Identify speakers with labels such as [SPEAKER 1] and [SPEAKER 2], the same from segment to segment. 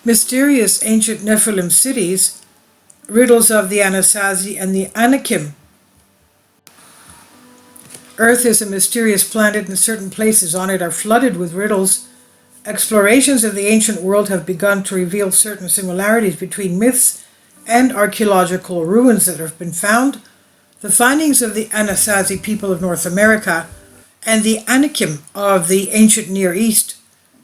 [SPEAKER 1] Mysterious ancient Nephilim cities, riddles of the Anasazi and the Anakim. Earth is a mysterious planet and certain places on it are flooded with riddles. Explorations of the ancient world have begun to reveal certain similarities between myths and archaeological ruins that have been found. The findings of the Anasazi people of North America and the Anakim of the ancient Near East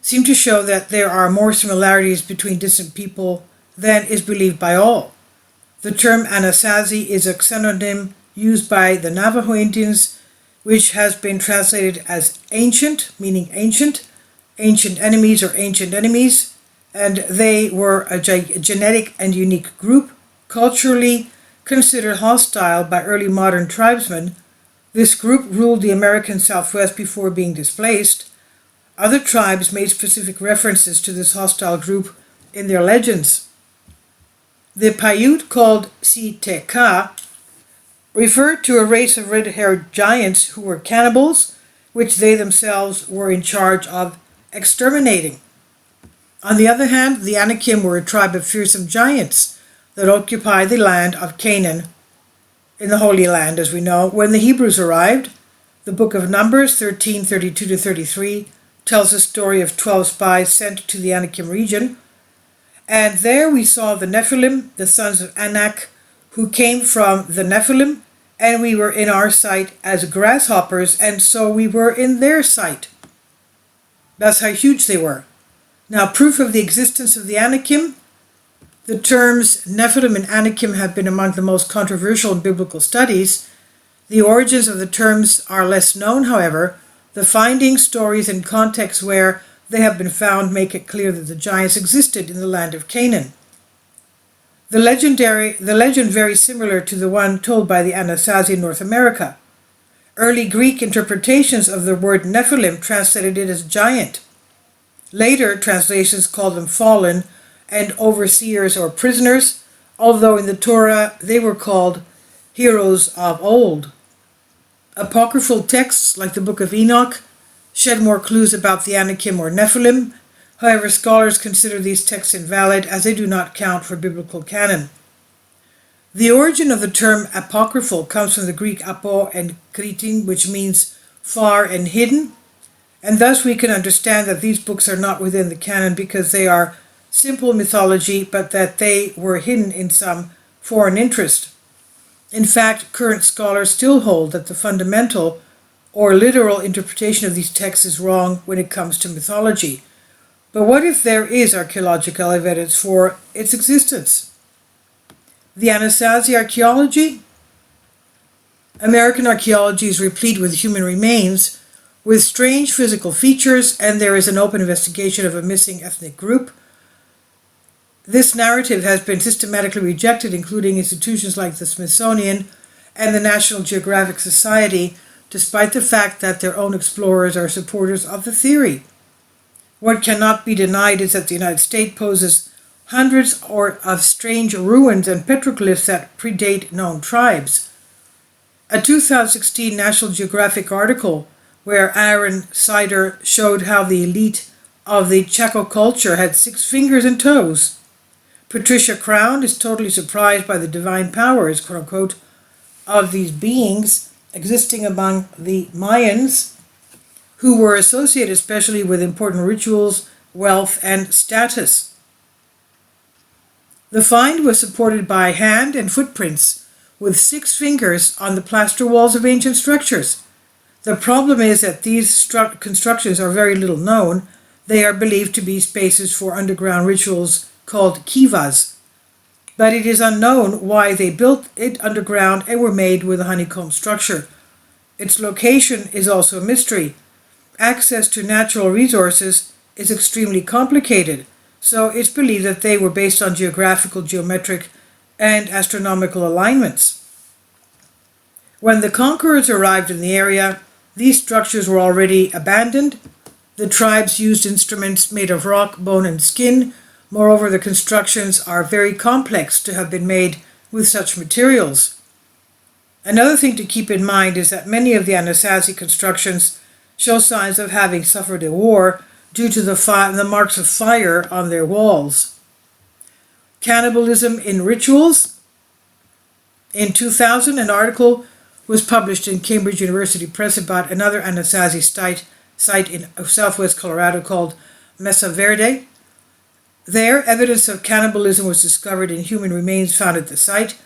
[SPEAKER 1] seem to show that there are more similarities between distant people than is believed by all. The term Anasazi is a synonym used by the Navajo Indians, which has been translated as ancient, meaning ancient enemies or ancient enemies, and they were a genetic and unique group, culturally considered hostile by early modern tribesmen. This group ruled the American Southwest before being displaced. Other tribes made specific references to this hostile group in their legends. The Paiute, called Siteka, referred to a race of red-haired giants who were cannibals, which they themselves were in charge of exterminating. On the other hand, the Anakim were a tribe of fearsome giants that occupied the land of Canaan, in the Holy Land, as we know. When the Hebrews arrived, the book of Numbers 13:32-33 tells the story of 12 spies sent to the Anakim region, and there we saw the Nephilim, the sons of Anak, who came from the Nephilim, and we were in our sight as grasshoppers, and so we were in their sight. That's how huge they were. Now, proof of the existence of the Anakim. The terms Nephilim and Anakim have been among the most controversial in biblical studies. The origins of the terms are less known, however. The findings, stories, and contexts where they have been found make it clear that the giants existed in the land of Canaan. The legend very similar to the one told by the Anasazi in North America. Early Greek interpretations of the word Nephilim translated it as giant. Later translations called them fallen and overseers or prisoners, although in the Torah they were called heroes of old. Apocryphal texts like the Book of Enoch shed more clues about the Anakim or Nephilim. However, scholars consider these texts invalid as they do not count for biblical canon. The origin of the term apocryphal comes from the Greek apo and kritin, which means far and hidden, and thus we can understand that these books are not within the canon because they are simple mythology, but that they were hidden in some foreign interest. In fact, current scholars still hold that the fundamental or literal interpretation of these texts is wrong when it comes to mythology. But what if there is archaeological evidence for its existence? The Anasazi archaeology? American archaeology is replete with human remains with strange physical features, and there is an open investigation of a missing ethnic group. This narrative has been systematically rejected, including institutions like the Smithsonian and the National Geographic Society, despite the fact that their own explorers are supporters of the theory. What cannot be denied is that the United States poses hundreds of strange ruins and petroglyphs that predate known tribes. A 2016 National Geographic article where Aaron Sider showed how the elite of the Chaco culture had 6 fingers and toes. Patricia Crown is totally surprised by the divine powers, quote-unquote, of these beings existing among the Mayans, who were associated especially with important rituals, wealth, and status. The find was supported by hand and footprints with 6 fingers on the plaster walls of ancient structures. The problem is that these constructions are very little known. They are believed to be spaces for underground rituals called kivas, but it is unknown why they built it underground and were made with a honeycomb structure. Its location is also a mystery. Access to natural resources is extremely complicated, so it's believed that they were based on geographical, geometric, and astronomical alignments. When the conquerors arrived in the area, these structures were already abandoned. The tribes used instruments made of rock, bone, and skin. Moreover, the constructions are very complex to have been made with such materials. Another thing to keep in mind is that many of the Anasazi constructions show signs of having suffered a war due to the marks of fire on their walls. Cannibalism in Rituals. In 2000, an article was published in Cambridge University Press about another Anasazi site in southwest Colorado called Mesa Verde. There, evidence of cannibalism was discovered in human remains found at the site.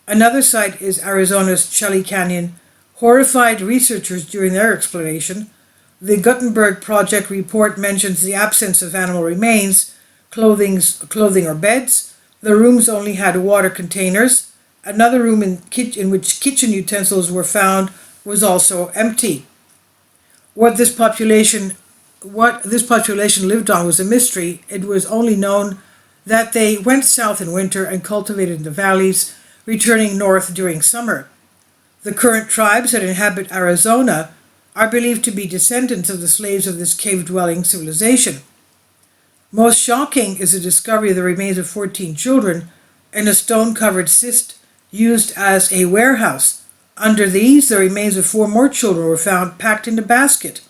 [SPEAKER 1] Another site is Arizona's Chelly Canyon. Horrified researchers during their exploration. The Gutenberg Project report mentions the absence of animal remains, clothing or beds. The rooms only had water containers. Another room in which kitchen utensils were found was also empty. What this population lived on was a mystery. It was only known that they went south in winter and cultivated in the valleys, returning north during summer. The current tribes that inhabit Arizona are believed to be descendants of the slaves of this cave-dwelling civilization. Most shocking is the discovery of the remains of 14 children in a stone-covered cist used as a warehouse. Under these, the remains of 4 more children were found packed in a basket.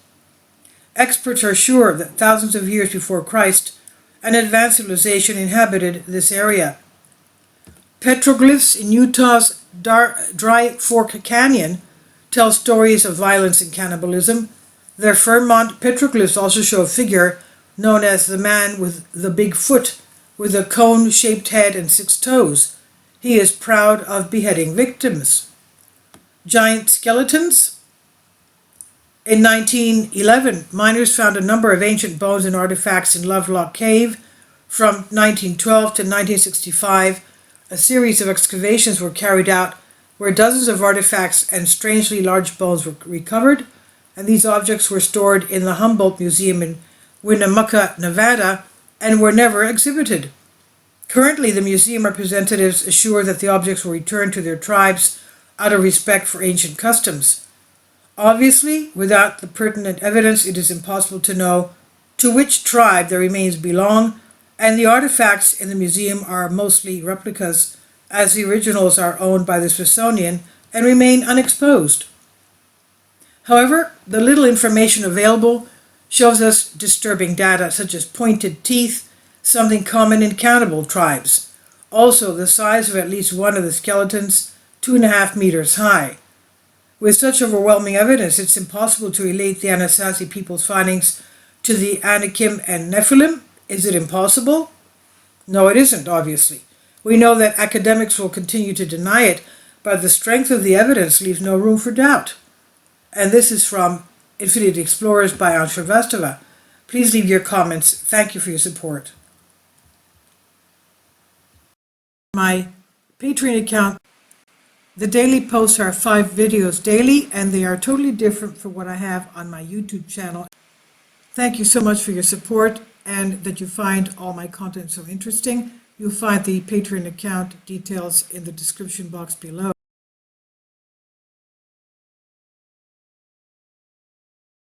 [SPEAKER 1] Experts are sure that thousands of years before Christ, an advanced civilization inhabited this area. Petroglyphs in Utah's Dry Fork Canyon tell stories of violence and cannibalism. Their Fairmont petroglyphs also show a figure known as the man with the big foot, with a cone-shaped head and 6 toes. He is proud of beheading victims. Giant skeletons. In 1911, miners found a number of ancient bones and artifacts in Lovelock Cave. From 1912 to 1965, a series of excavations were carried out where dozens of artifacts and strangely large bones were recovered, and these objects were stored in the Humboldt Museum in Winnemucca, Nevada, and were never exhibited. Currently, the museum representatives assure that the objects will return to their tribes out of respect for ancient customs. Obviously, without the pertinent evidence, it is impossible to know to which tribe the remains belong, and the artifacts in the museum are mostly replicas, as the originals are owned by the Smithsonian and remain unexposed. However, the little information available shows us disturbing data such as pointed teeth, something common in cannibal tribes. Also, the size of at least one of the skeletons, 2.5 meters high. With such overwhelming evidence, it's impossible to relate the Anasazi people's findings to the Anakim and Nephilim. Is it impossible? No, it isn't, obviously. We know that academics will continue to deny it, but the strength of the evidence leaves no room for doubt. And this is from Infinite Explorers by Ansha Vastava. Please leave your comments. Thank you for your support. My Patreon account. The daily posts are 5 videos daily, and they are totally different from what I have on my YouTube channel. Thank you so much for your support and that you find all my content so interesting. You'll find the Patreon account details in the description box below.